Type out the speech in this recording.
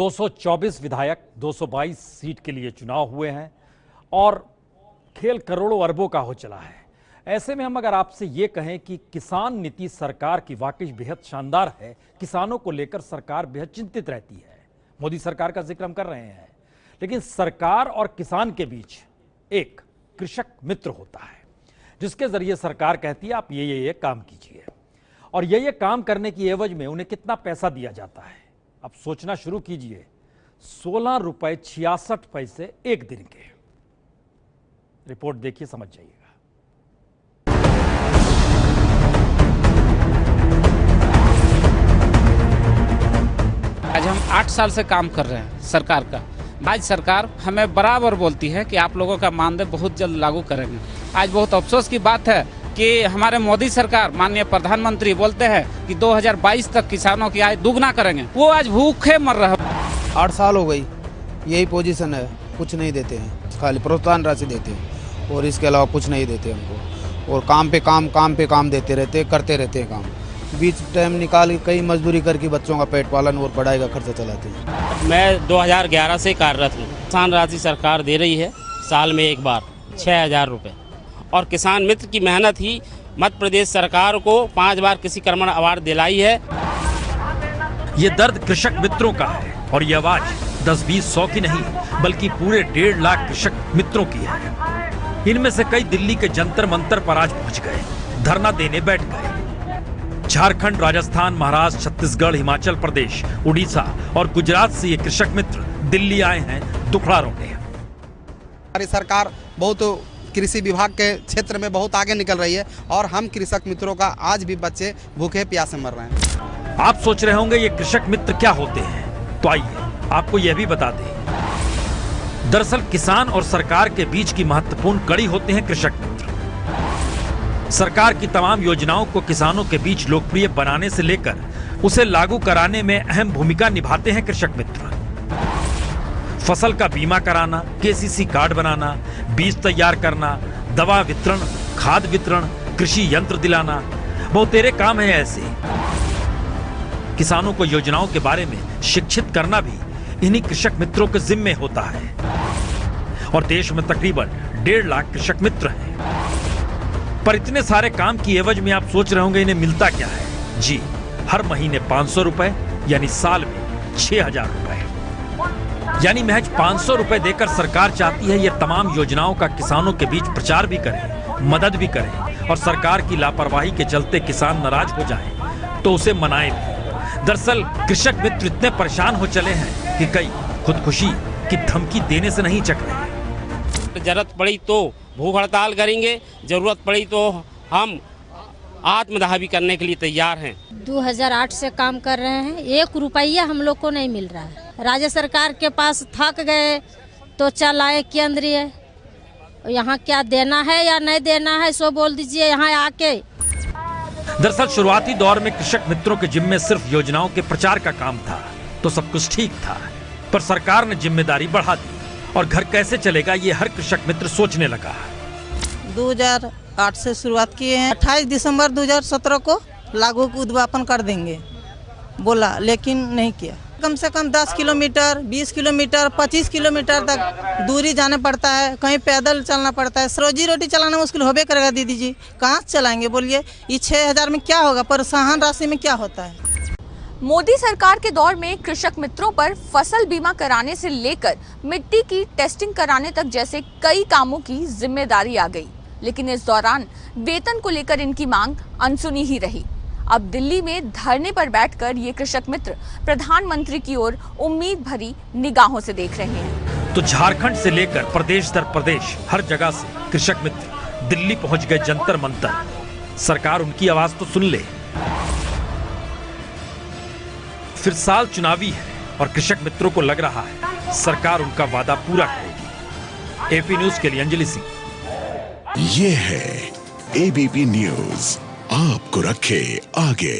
224 विधायक 222 सीट के लिए चुनाव हुए हैं और खेल करोड़ों अरबों का हो चला है। ऐसे में हम अगर आपसे ये कहें कि किसान नीति सरकार की वाकई बेहद शानदार है, किसानों को लेकर सरकार बेहद चिंतित रहती है। मोदी सरकार का जिक्र हम कर रहे हैं, लेकिन सरकार और किसान के बीच एक कृषक मित्र होता है जिसके जरिए सरकार कहती है आप ये काम कीजिए, और ये काम करने की एवज में उन्हें कितना पैसा दिया जाता है। अब सोचना शुरू कीजिए, 16 रुपए 66 पैसे एक दिन के। रिपोर्ट देखिए, समझ जाइएगा। आज हम 8 साल से काम कर रहे हैं सरकार का। आज सरकार हमें बराबर बोलती है कि आप लोगों का मानदेय बहुत जल्द लागू करेंगे। आज बहुत अफसोस की बात है कि हमारे मोदी सरकार माननीय प्रधानमंत्री बोलते हैं कि 2022 तक किसानों की आय दुगना करेंगे, वो आज भूखे मर रहे हैं। 8 साल हो गई, यही पोजीशन है, कुछ नहीं देते हैं, खाली प्रोत्साहन राशि देते हैं और इसके अलावा कुछ नहीं देते हमको। और काम पे काम देते रहते, करते रहते हैं काम। बीच टाइम निकाल के कई मजदूरी करके बच्चों का पेट पालन और पढ़ाई का खर्चा चलाते हैं। मैं 2011 से कार्यरत हूँ। किसान राशि सरकार दे रही है साल में एक बार 6000 रुपये, और किसान मित्र की मेहनत ही मध्य प्रदेश सरकार को 5 बार कृषि कर्मण अवार्ड दिलाई है। ये दर्द कृषक मित्रों का है और ये आवाज 10-20-100 की नहीं बल्कि पूरे 1.5 लाख कृषक मित्रों की है। इनमें से कई दिल्ली के जंतर मंतर पर आज पहुंच गए, धरना देने बैठ गए। झारखंड, राजस्थान, महाराष्ट्र, छत्तीसगढ़, हिमाचल प्रदेश, उड़ीसा और गुजरात से ये कृषक मित्र दिल्ली आए हैं दुखड़ा रोने। हमारी सरकार बहुत कृषि विभाग के क्षेत्र में बहुत आगे निकल रही है और हम कृषक मित्रों का आज भी बच्चे भूखे प्यासे मर रहे हैं। आप सोच रहे होंगे ये कृषक मित्र क्या होते हैं, तो आइए आपको यह भी बता दें। दरअसल किसान और सरकार के बीच की महत्वपूर्ण कड़ी होते हैं कृषक मित्र। सरकार की तमाम योजनाओं को किसानों के बीच लोकप्रिय बनाने से लेकर उसे लागू कराने में अहम भूमिका निभाते हैं कृषक मित्र। फसल का बीमा कराना, केसीसी कार्ड बनाना, बीज तैयार करना, दवा वितरण, खाद वितरण, कृषि यंत्र दिलाना, बहुतेरे काम है ऐसे। किसानों को योजनाओं के बारे में शिक्षित करना भी इन्हीं कृषक मित्रों के जिम्मे होता है। और देश में तकरीबन 1.5 लाख कृषक मित्र हैं। पर इतने सारे काम की एवज में आप सोच रहे होंगे इन्हें मिलता क्या है। जी, हर महीने 500 रुपए यानी साल में 6000 रुपए, यानी महज 500 रुपए देकर सरकार चाहती है ये तमाम योजनाओं का किसानों के बीच प्रचार भी करें, मदद भी करें, और सरकार की लापरवाही के चलते किसान नाराज हो जाएं तो उसे मनाएं भी। दरअसल कृषक मित्र इतने परेशान हो चले हैं कि कई खुदकुशी की धमकी देने से नहीं चक रहे। जरूरत पड़ी तो भूख हड़ताल करेंगे, जरूरत पड़ी तो हम आत्मदाह भी करने के लिए तैयार हैं। 2008 से काम कर रहे हैं, 1 रुपया हम लोग को नहीं मिल रहा है। राज्य सरकार के पास थक गए तो चल आए केंद्रीय, यहाँ क्या देना है या नहीं देना है सो बोल दीजिए यहाँ आके। दरअसल शुरुआती दौर में कृषक मित्रों के जिम्मे सिर्फ योजनाओं के प्रचार का काम था तो सब कुछ ठीक था, पर सरकार ने जिम्मेदारी बढ़ा दी और घर कैसे चलेगा ये हर कृषक मित्र सोचने लगा। 2008 से शुरुआत किए हैं, 28 दिसंबर 2017 को लागू उद्यापन कर देंगे बोला, लेकिन नहीं किया। कम से कम 10 किलोमीटर, 20 किलोमीटर, 25 किलोमीटर तक दूरी जाना पड़ता है, कहीं पैदल चलना पड़ता है। रोजी रोटी चलाना मुश्किल होबे करेगा दीदी जी, कहाँ से चलाएंगे बोलिए। ये 6000 में क्या होगा, प्रोत्साहन राशि में क्या होता है। मोदी सरकार के दौर में कृषक मित्रों पर फसल बीमा कराने से लेकर मिट्टी की टेस्टिंग कराने तक जैसे कई कामों की जिम्मेदारी आ गई, लेकिन इस दौरान वेतन को लेकर इनकी मांग अनसुनी ही रही। अब दिल्ली में धरने पर बैठकर ये कृषक मित्र प्रधानमंत्री की ओर उम्मीद भरी निगाहों से देख रहे हैं। तो झारखंड से लेकर प्रदेश दर प्रदेश हर जगह से कृषक मित्र दिल्ली पहुंच गए जंतर मंतर। सरकार उनकी आवाज तो सुन ले। फिर साल चुनावी है और कृषक मित्रों को लग रहा है सरकार उनका वादा पूरा करेगी। एपी न्यूज के लिए अंजलि सिंह। ये है एबीपी न्यूज, आपको रखे आगे।